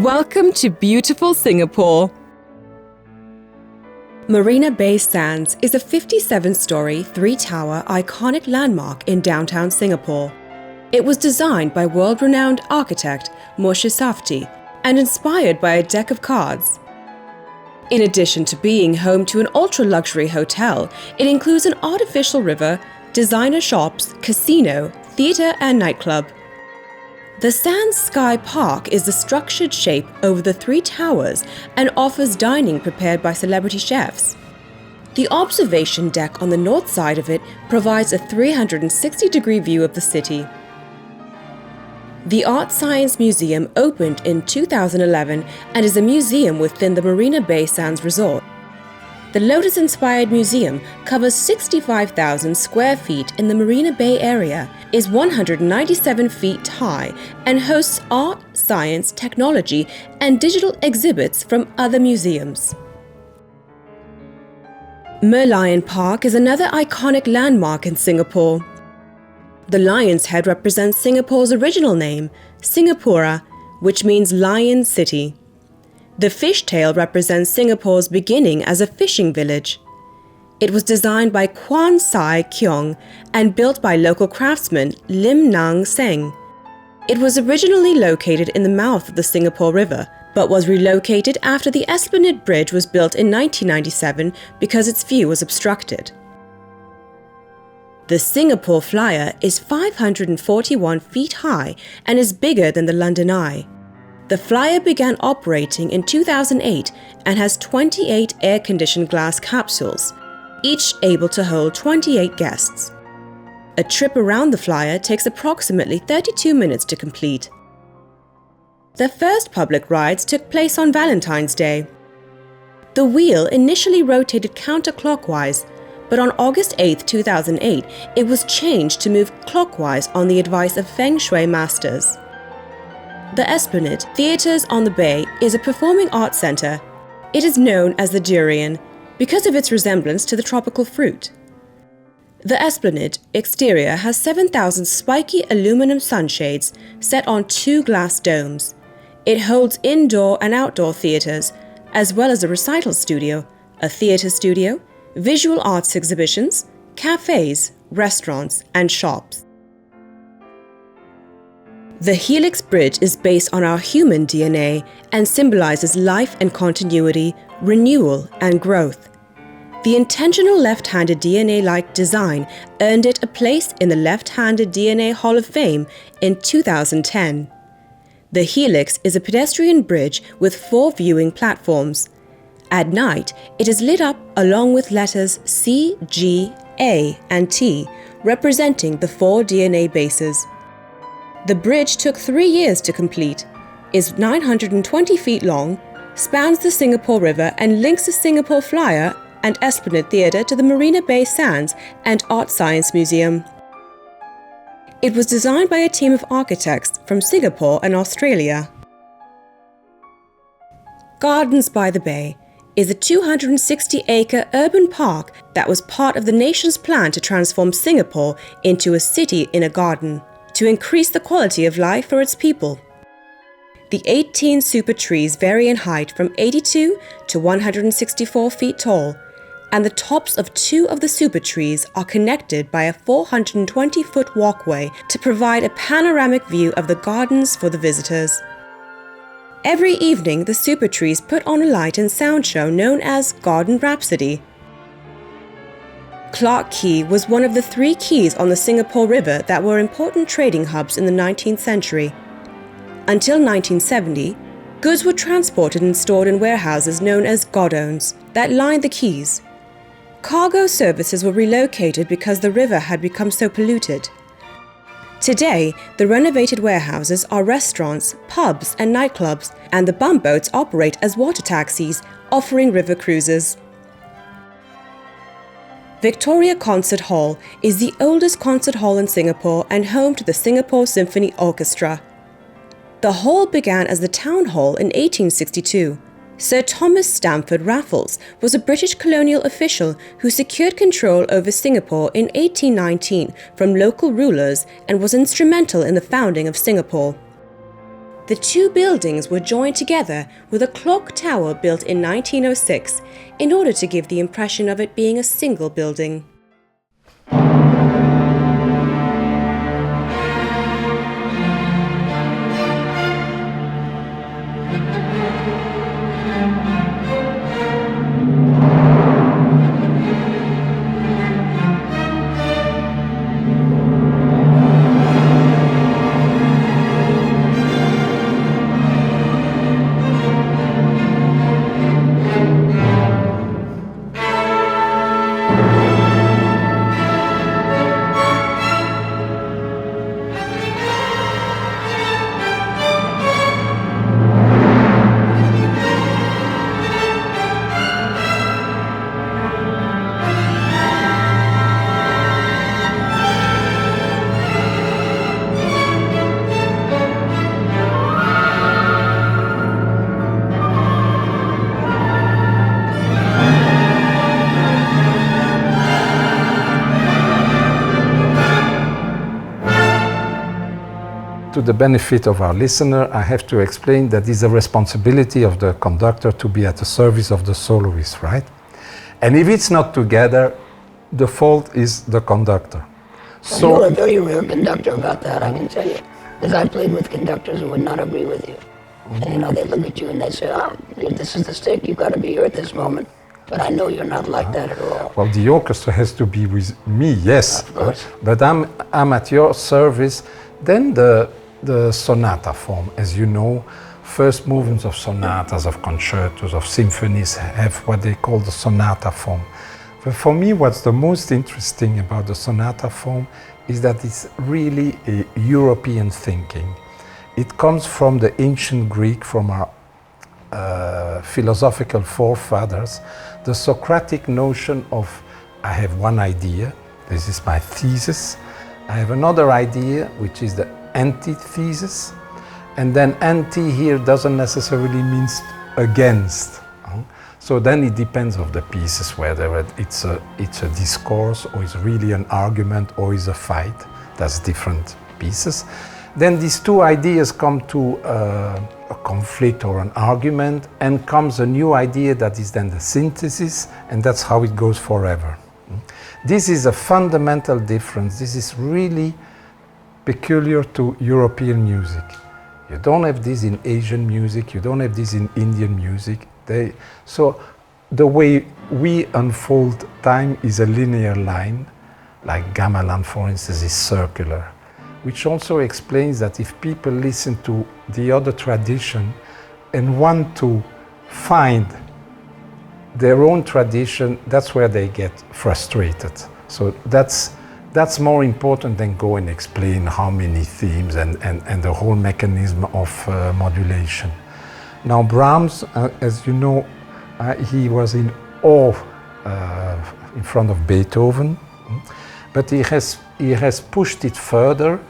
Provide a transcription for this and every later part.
Welcome to beautiful Singapore. Marina Bay Sands is a 57-story, three-tower iconic landmark in downtown Singapore. It was designed by world-renowned architect Moshe Safdie and inspired by a deck of cards. In addition to being home to an ultra-luxury hotel, it includes an artificial river, designer shops, casino, theatre and nightclub. The Sands Sky Park is the structured shape over the three towers and offers dining prepared by celebrity chefs. The observation deck on the north side of it provides a 360-degree view of the city. The Art Science Museum opened in 2011 and is a museum within the Marina Bay Sands Resort. The Lotus-inspired museum covers 65,000 square feet in the Marina Bay area, is 197 feet high, and hosts art, science, technology, and digital exhibits from other museums. Merlion Park is another iconic landmark in Singapore. The lion's head represents Singapore's original name, Singapura, which means Lion City. The fishtail represents Singapore's beginning as a fishing village. It was designed by Kwan Sai Keong and built by local craftsman Lim Nang Seng. It was originally located in the mouth of the Singapore River, but was relocated after the Esplanade Bridge was built in 1997 because its view was obstructed. The Singapore Flyer is 541 feet high and is bigger than the London Eye. The Flyer began operating in 2008 and has 28 air-conditioned glass capsules, each able to hold 28 guests. A trip around the Flyer takes approximately 32 minutes to complete. The first public rides took place on Valentine's Day. The wheel initially rotated counterclockwise, but on August 8, 2008, it was changed to move clockwise on the advice of Feng Shui masters. The Esplanade, Theatres on the Bay, is a performing arts centre. It is known as the Durian because of its resemblance to the tropical fruit. The Esplanade exterior has 7,000 spiky aluminum sunshades set on two glass domes. It holds indoor and outdoor theatres, as well as a recital studio, a theatre studio, visual arts exhibitions, cafes, restaurants, and shops. The Helix Bridge is based on our human DNA and symbolizes life and continuity, renewal and growth. The intentional left-handed DNA-like design earned it a place in the Left-handed DNA Hall of Fame in 2010. The Helix is a pedestrian bridge with 4 viewing platforms. At night, it is lit up along with letters C, G, A, and T, representing the 4 DNA bases. The bridge took 3 years to complete, is 920 feet long, spans the Singapore River and links the Singapore Flyer and Esplanade Theatre to the Marina Bay Sands and Art Science Museum. It was designed by a team of architects from Singapore and Australia. Gardens by the Bay is a 260-acre urban park that was part of the nation's plan to transform Singapore into a city in a garden, to increase the quality of life for its people. The 18 super trees vary in height from 82 to 164 feet tall, and the tops of 2 of the super trees are connected by a 420-foot walkway to provide a panoramic view of the gardens for the visitors. Every evening, the super trees put on a light and sound show known as Garden Rhapsody. Clarke Quay was one of the 3 quays on the Singapore River that were important trading hubs in the 19th century. Until 1970, goods were transported and stored in warehouses known as godowns that lined the quays. Cargo services were relocated because the river had become so polluted. Today, the renovated warehouses are restaurants, pubs, and nightclubs, and the bumboats operate as water taxis, offering river cruises. Victoria Concert Hall is the oldest concert hall in Singapore and home to the Singapore Symphony Orchestra. The hall began as the town hall in 1862. Sir Thomas Stamford Raffles was a British colonial official who secured control over Singapore in 1819 from local rulers and was instrumental in the founding of Singapore. The two buildings were joined together with a clock tower built in 1906 in order to give the impression of it being a single building. To the benefit of our listener, I have to explain that it's a responsibility of the conductor to be at the service of the soloist, right? And if it's not together, the fault is the conductor. So you're a very rare conductor about that, I can tell you. Because I played with conductors who would not agree with you. And you know, they look at you and they say, oh, this is the stick, you've got to be here at this moment. But I know you're not like that at all. Well, the orchestra has to be with me, yes. Of course. But I'm at your service. Then the sonata form, as you know, first movements of sonatas, of concertos, of symphonies have what they call the sonata form. But for me, what's the most interesting about the sonata form is that it's really a European thinking. It comes from the ancient Greek, from our philosophical forefathers, the Socratic notion of, I have one idea, this is my thesis, I have another idea, which is the antithesis, and then anti here doesn't necessarily mean against. So then it depends on the pieces, whether it's a discourse, or it's really an argument, or it's a fight. That's different pieces. Then these two ideas come to a conflict or an argument, and comes a new idea that is then the synthesis, and that's how it goes forever. This is a fundamental difference. This is really peculiar to European music. You don't have this in Asian music, you don't have this in Indian music. So the way we unfold time is a linear line, like gamelan, for instance, is circular, which also explains that if people listen to the other tradition and want to find their own tradition, that's where they get frustrated. So that's more important than go and explain how many themes and the whole mechanism of modulation. Now Brahms, as you know, he was in awe in front of Beethoven, but he has pushed it further.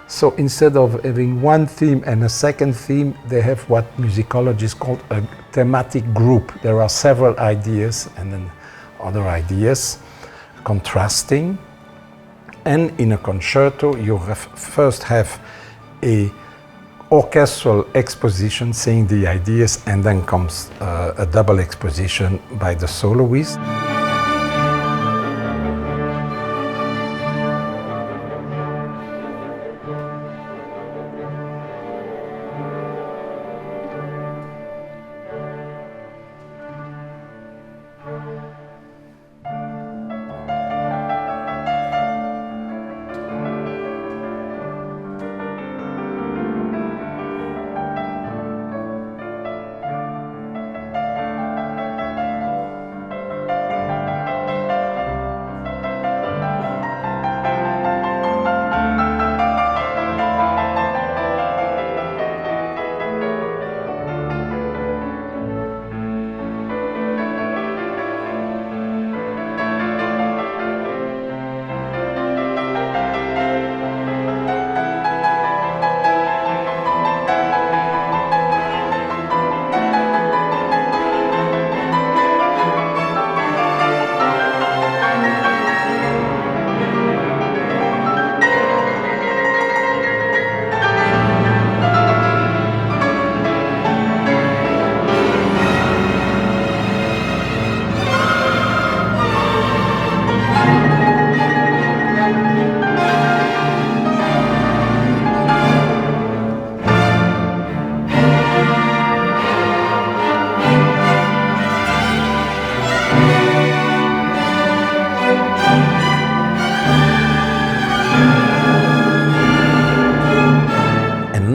So instead of having one theme and a second theme, they have what musicologists call a thematic group. There are several ideas and then other ideas contrasting. And in a concerto, you first have a orchestral exposition saying the ideas, and then comes a double exposition by the soloist.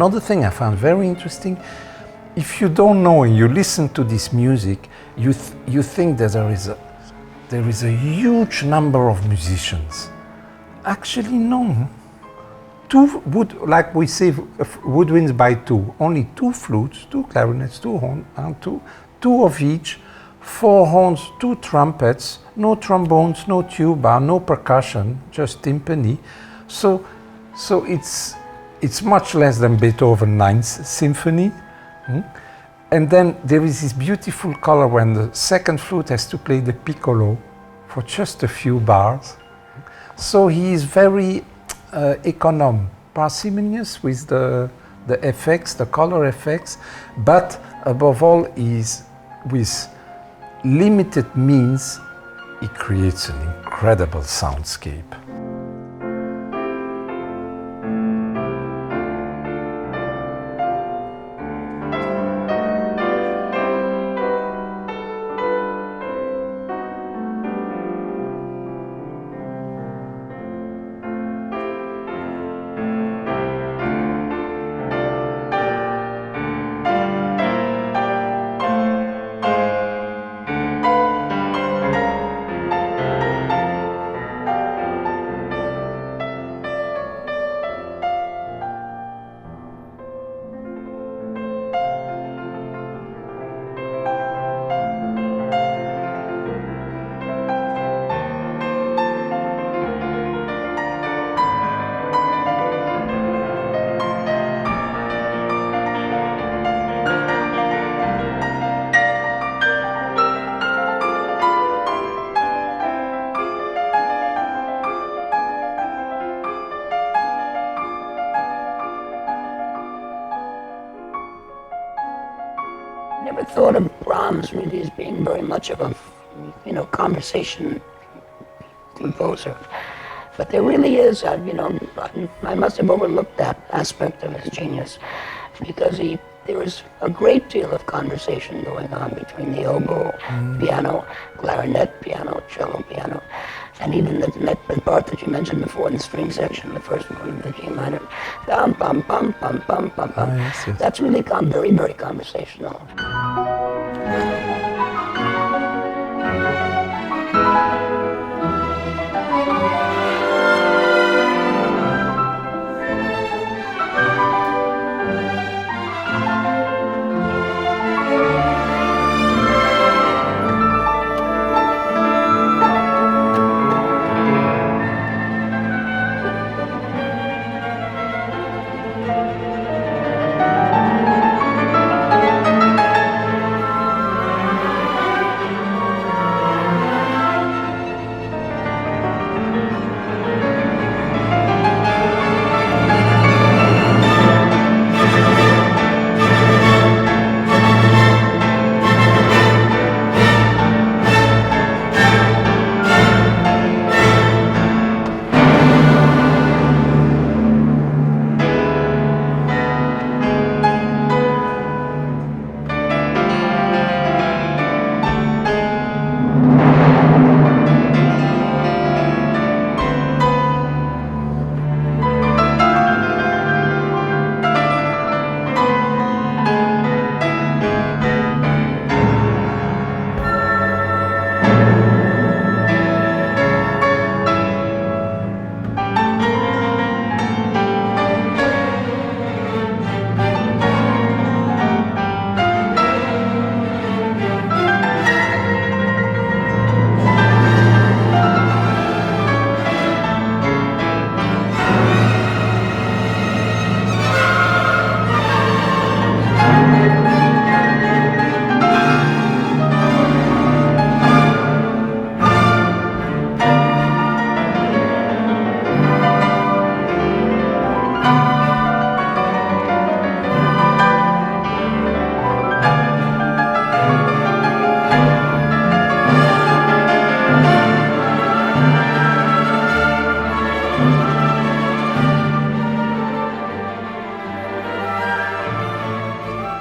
Another thing I found very interesting, if you don't know and you listen to this music, you think that there is a huge number of musicians. Actually, no. Like we say, woodwinds by two. Only 2 flutes, 2 clarinets, 2 horns, and two of each, 4 horns, 2 trumpets, no trombones, no tuba, no percussion, just timpani. So it's much less than Beethoven's 9th Symphony. And then there is this beautiful color when the second flute has to play the piccolo for just a few bars. So he is very economic, parsimonious with the effects, the color effects, but above all is with limited means, he creates an incredible soundscape. Never thought of Brahms really as being very much of a, conversation composer. But there really is, I must have overlooked that aspect of his genius because there was a great deal of conversation going on between the oboe, piano, clarinet, piano, cello, piano, and even the part that you mentioned before in the string section, the first movement, the G minor, bum, bum, bum, bum, bum, bum, bum. Yes, yes. That's really very, very conversational.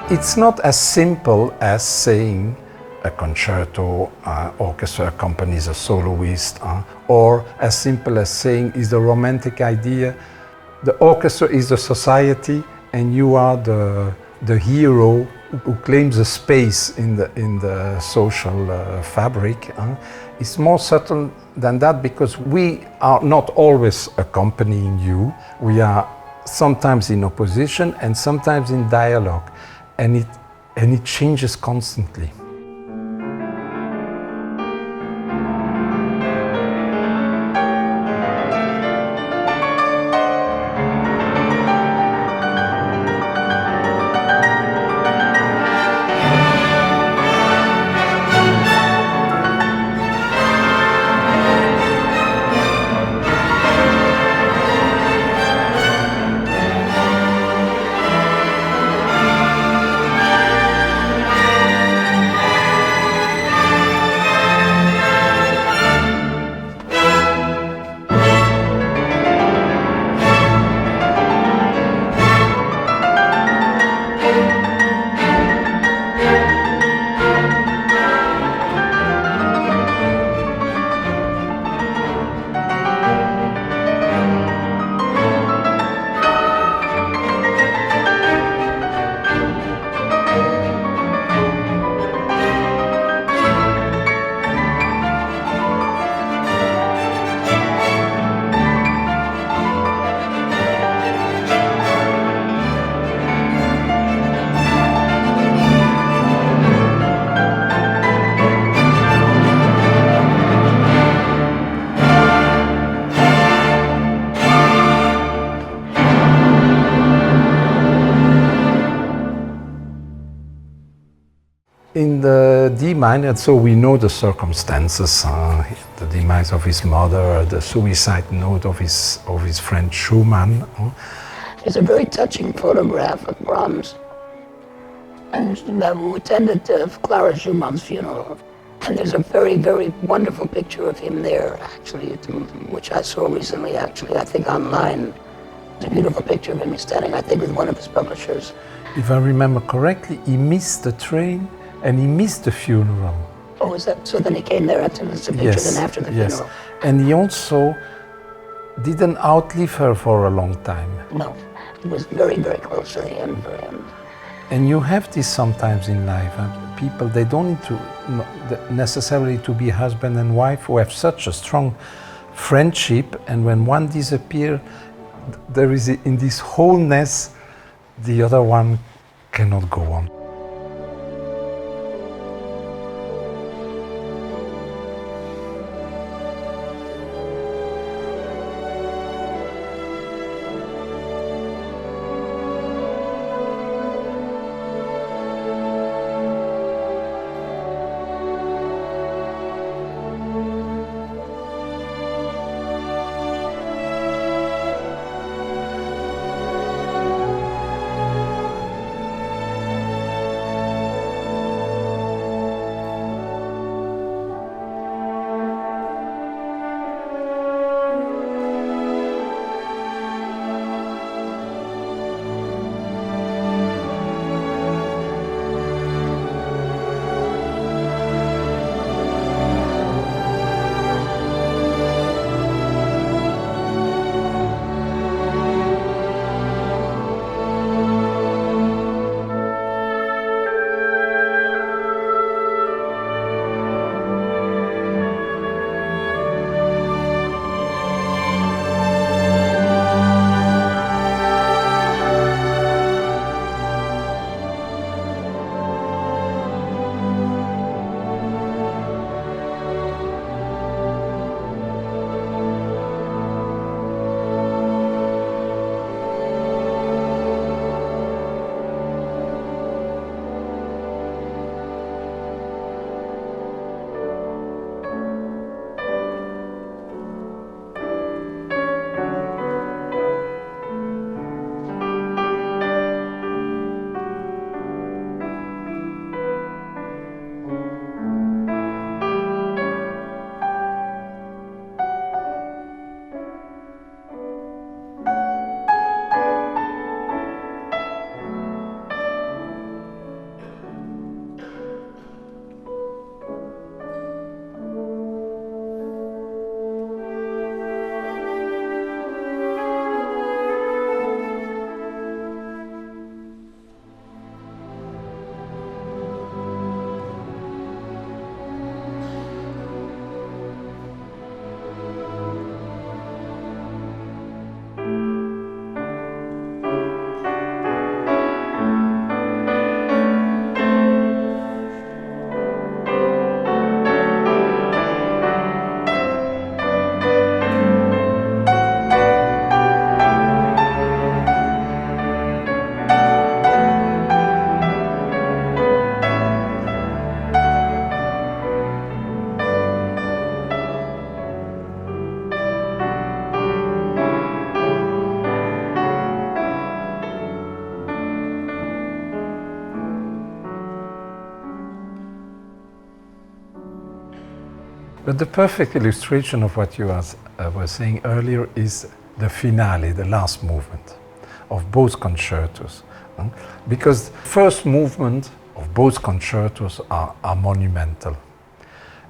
It's not as simple as saying a concerto orchestra accompanies a soloist, or as simple as saying is the romantic idea. The orchestra is the society and you are the hero who claims a space in the social fabric. It's more subtle than that because we are not always accompanying you. We are sometimes in opposition and sometimes in dialogue, and it changes constantly. In the D minor, so we know the circumstances, the demise of his mother, the suicide note of his friend Schumann. It's a very touching photograph of Brahms, who attended Clara Schumann's funeral. And there's a very, very wonderful picture of him there, actually, which I saw recently, actually, I think online. It's a beautiful picture of him. He's standing, I think, with one of his publishers. If I remember correctly, he missed the train and he missed the funeral. Oh, is that so? Then he came there after the picture, then after the funeral. And he also didn't outlive her for a long time. No, he was very, very close to the end for him. And you have this sometimes in life. People, they don't need to necessarily to be husband and wife who have such a strong friendship, and when one disappears, there is in this wholeness, the other one cannot go on. But the perfect illustration of what you were saying earlier is the finale, the last movement of both concertos. Because the first movement of both concertos are monumental.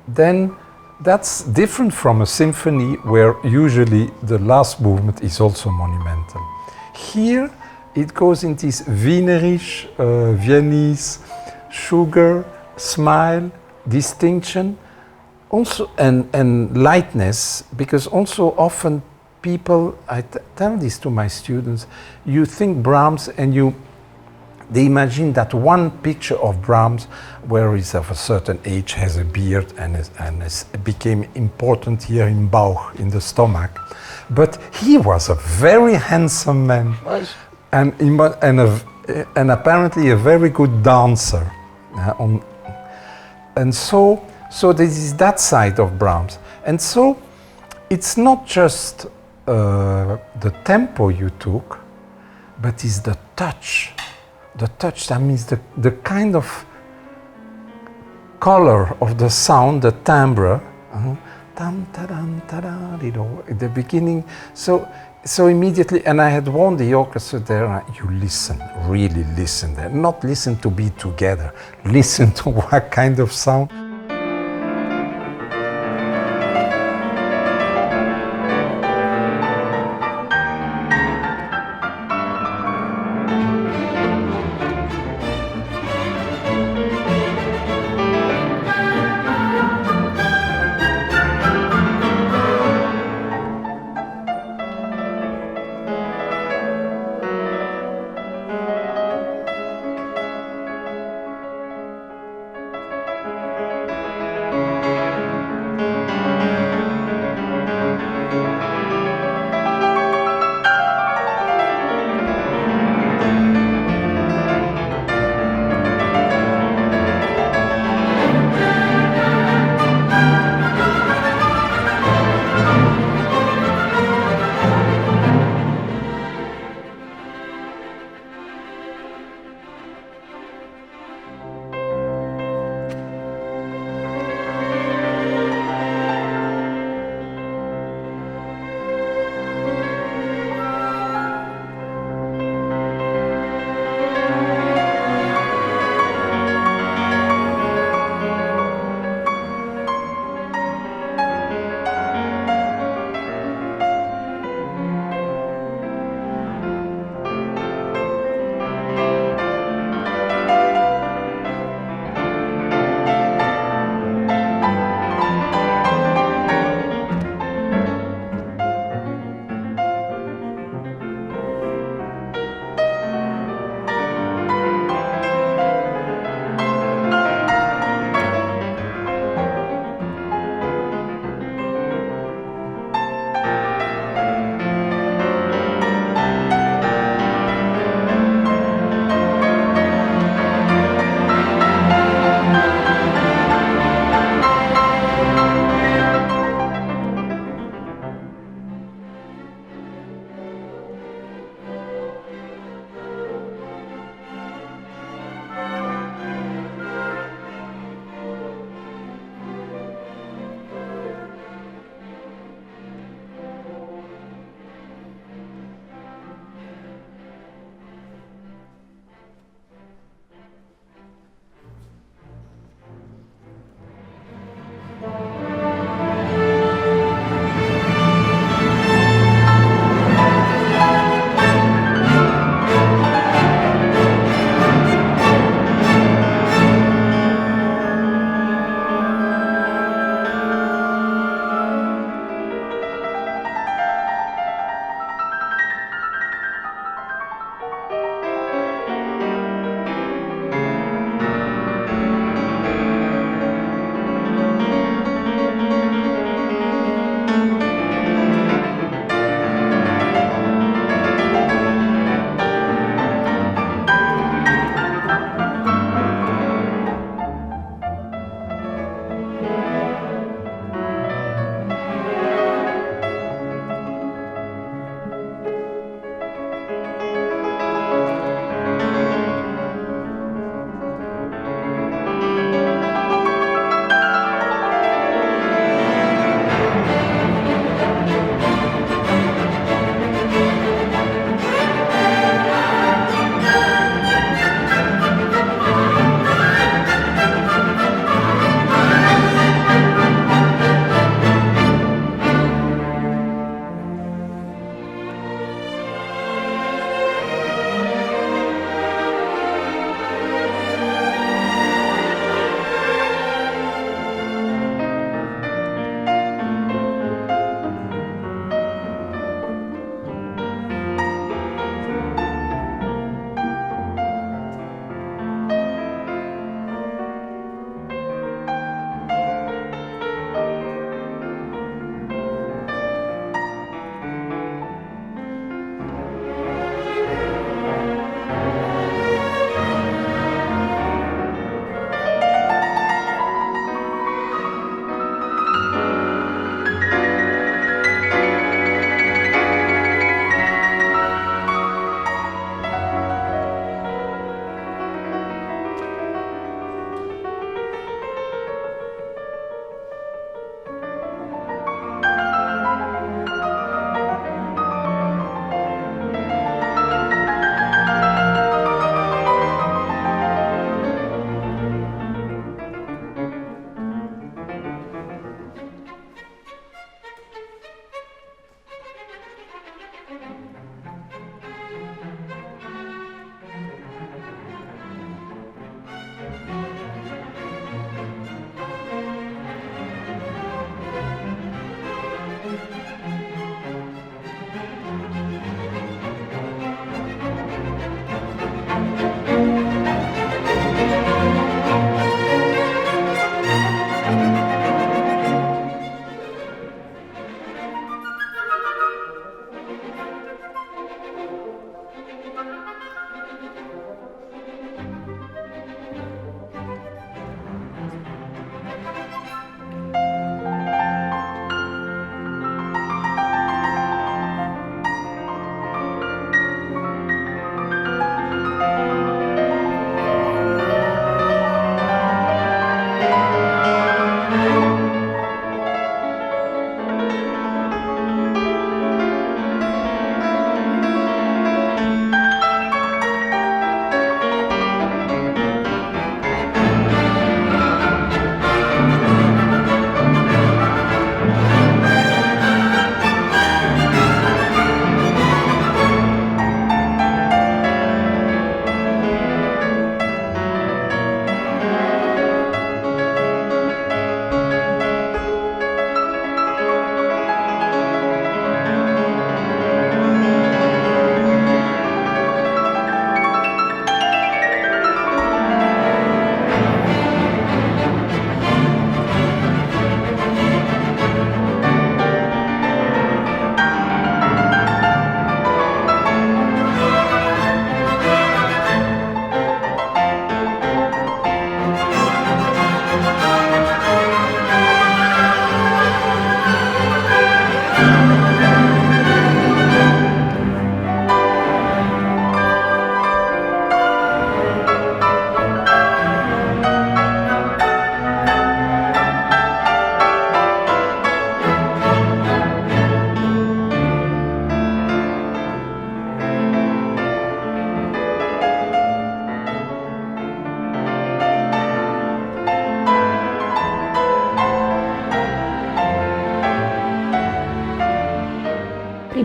Then that's different from a symphony where usually the last movement is also monumental. Here it goes into this Wienerisch, Viennese, sugar, smile, distinction, also and lightness, because also often people, I tell this to my students, you think Brahms and they imagine that one picture of Brahms, where he's of a certain age, has a beard and became important here in Bauch, in the stomach. But he was a very handsome man, and apparently a very good dancer. And so this is that side of Brahms. And so it's not just the tempo you took, but it's the touch. The touch, that means the kind of color of the sound, the timbre, at the beginning. So immediately, and I had warned the orchestra there, you listen, really listen there. Not listen to be together, listen to what kind of sound.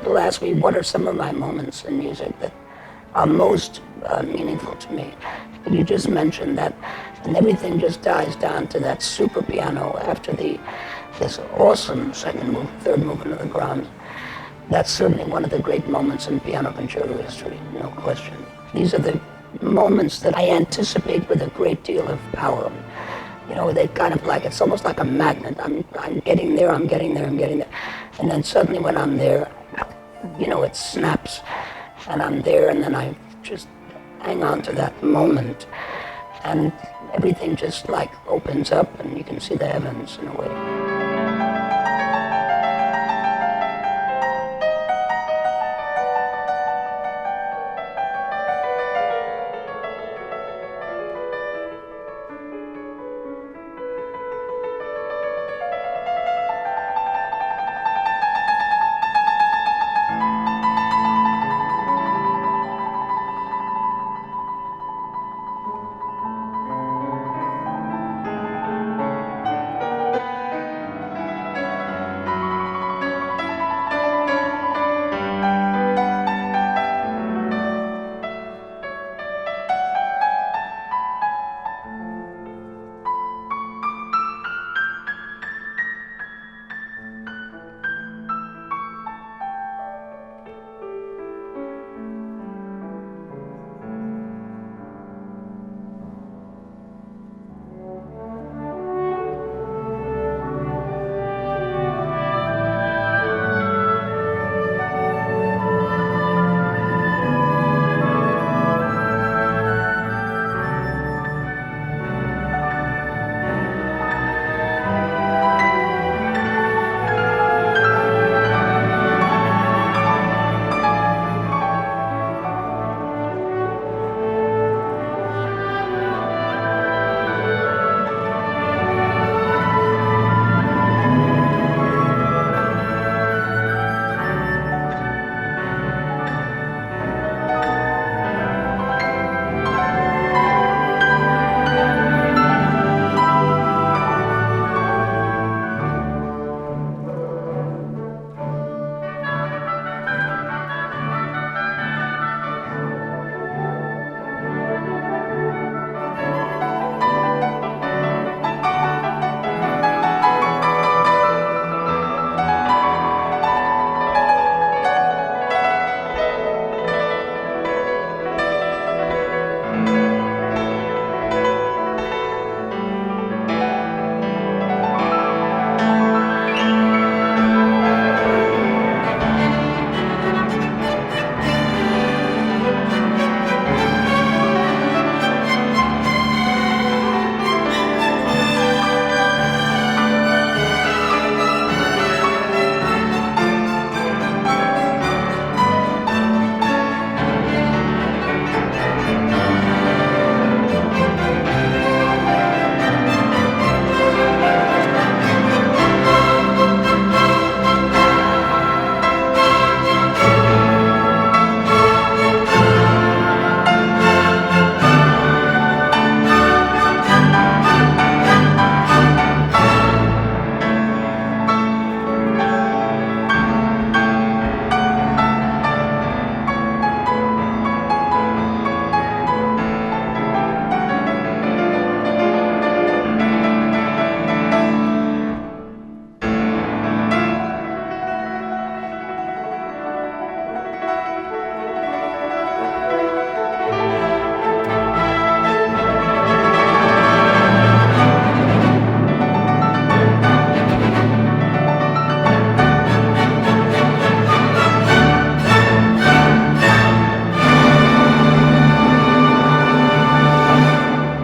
people ask me what are some of my moments in music that are most meaningful to me, you just mentioned that, and everything just dies down to that super piano after this awesome third movement of the Brahms. That's certainly one of the great moments in piano concerto history, no question. These are the moments that I anticipate with a great deal of power. You know, they kind of like, it's almost like a magnet. I'm getting there, I'm getting there, I'm getting there. And then suddenly when I'm there, you know, it snaps and I'm there, and then I just hang on to that moment and everything just like opens up and you can see the heavens in a way.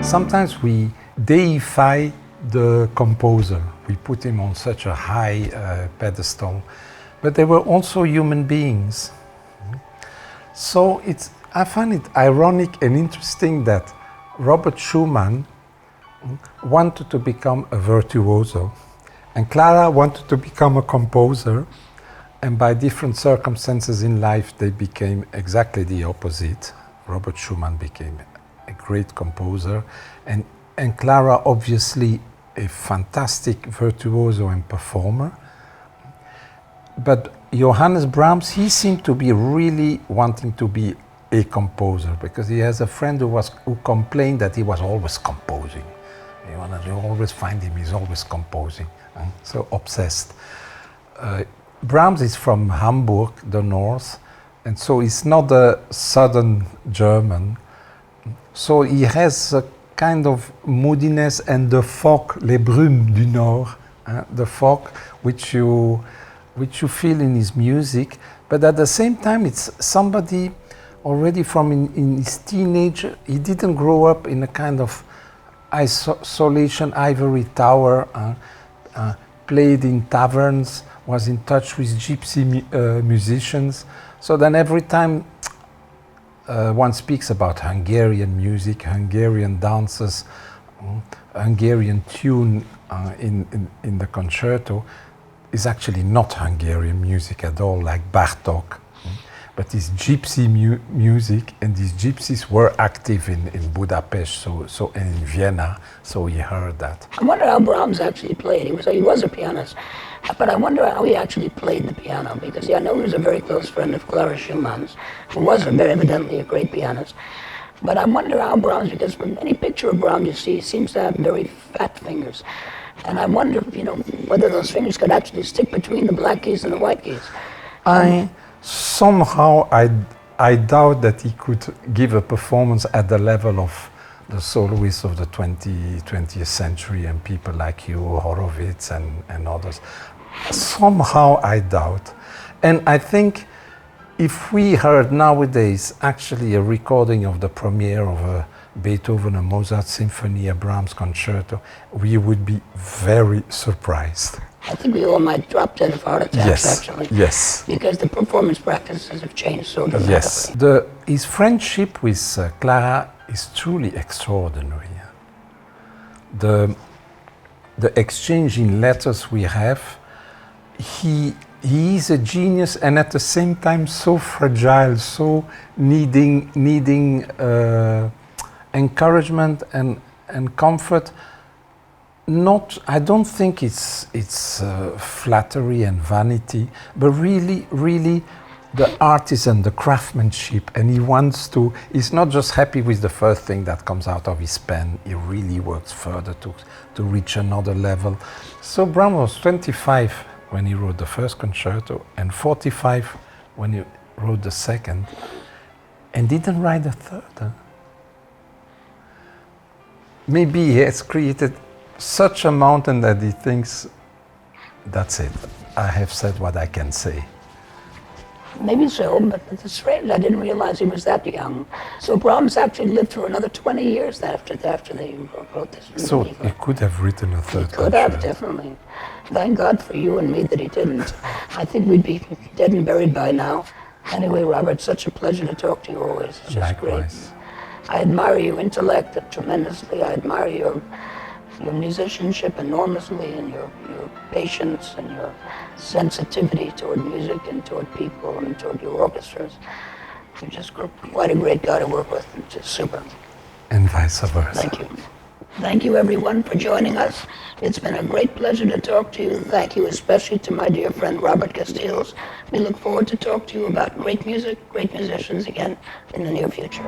Sometimes we deify the composer. We put him on such a high pedestal, but they were also human beings. So I find it ironic and interesting that Robert Schumann wanted to become a virtuoso, and Clara wanted to become a composer, and by different circumstances in life they became exactly the opposite. Robert Schumann became a great composer, and Clara obviously a fantastic virtuoso and performer. but Johannes Brahms, he seemed to be really wanting to be a composer, because he has a friend who complained that he was always composing. You always find him, he's always composing, so obsessed. Brahms is from Hamburg, the north, and so he's not a southern German. So he has a kind of moodiness and the fog, les brumes du Nord, the fog which you feel in his music, but at the same time it's somebody already from in his teenage, he didn't grow up in a kind of isolation, ivory tower, played in taverns, was in touch with gypsy musicians. So then every time one speaks about Hungarian music, Hungarian dances, Hungarian tune in the concerto, is actually not Hungarian music at all, like Bartók, but it's gypsy music, and these gypsies were active in Budapest, so and in Vienna, so he heard that. I wonder how Brahms actually played. He was a pianist, but I wonder how he actually played the piano, because I know he was a very close friend of Clara Schumann's, who was very evidently a great pianist. But I wonder how Brahms, because from any picture of Brahms you see, he seems to have very fat fingers. And I wonder, whether those fingers could actually stick between the black keys and the white keys. Somehow I doubt that he could give a performance at the level of the soloists of the 20th century and people like Horowitz and others. Somehow I doubt. And I think if we heard nowadays actually a recording of the premiere of a Beethoven, a Mozart symphony, a Brahms concerto, we would be very surprised. I think we all might drop dead of heart attacks, actually. Yes. Because the performance practices have changed so dramatically. Yes. His friendship with Clara is truly extraordinary. The exchange in letters we have, he is a genius and at the same time so fragile, so needing encouragement and comfort. I don't think it's flattery and vanity, but really the artisan, the craftsmanship, and he's not just happy with the first thing that comes out of his pen, he really works further to reach another level. So Brahms was 25 when he wrote the first concerto and 45 when he wrote the second, and didn't write the third. Maybe he has created such a mountain that he thinks, that's it, I have said what I can say. Maybe so, but it's strange, I didn't realize he was that young. So Brahms actually lived for another 20 years after they wrote this. So he could have written a third concerto. He could have, definitely. Thank God for you and me that he didn't. I think we'd be dead and buried by now. Anyway, Robert, such a pleasure to talk to you always. It's just Likewise. Great. I admire your intellect tremendously. I admire your musicianship enormously, and your patience and your sensitivity toward music and toward people and toward your orchestras. You're just quite a great guy to work with, just super. And vice versa. Thank you. Thank you everyone for joining us. It's been a great pleasure to talk to you. Thank you especially to my dear friend Robert Casteels. We look forward to talk to you about great music, great musicians again in the near future.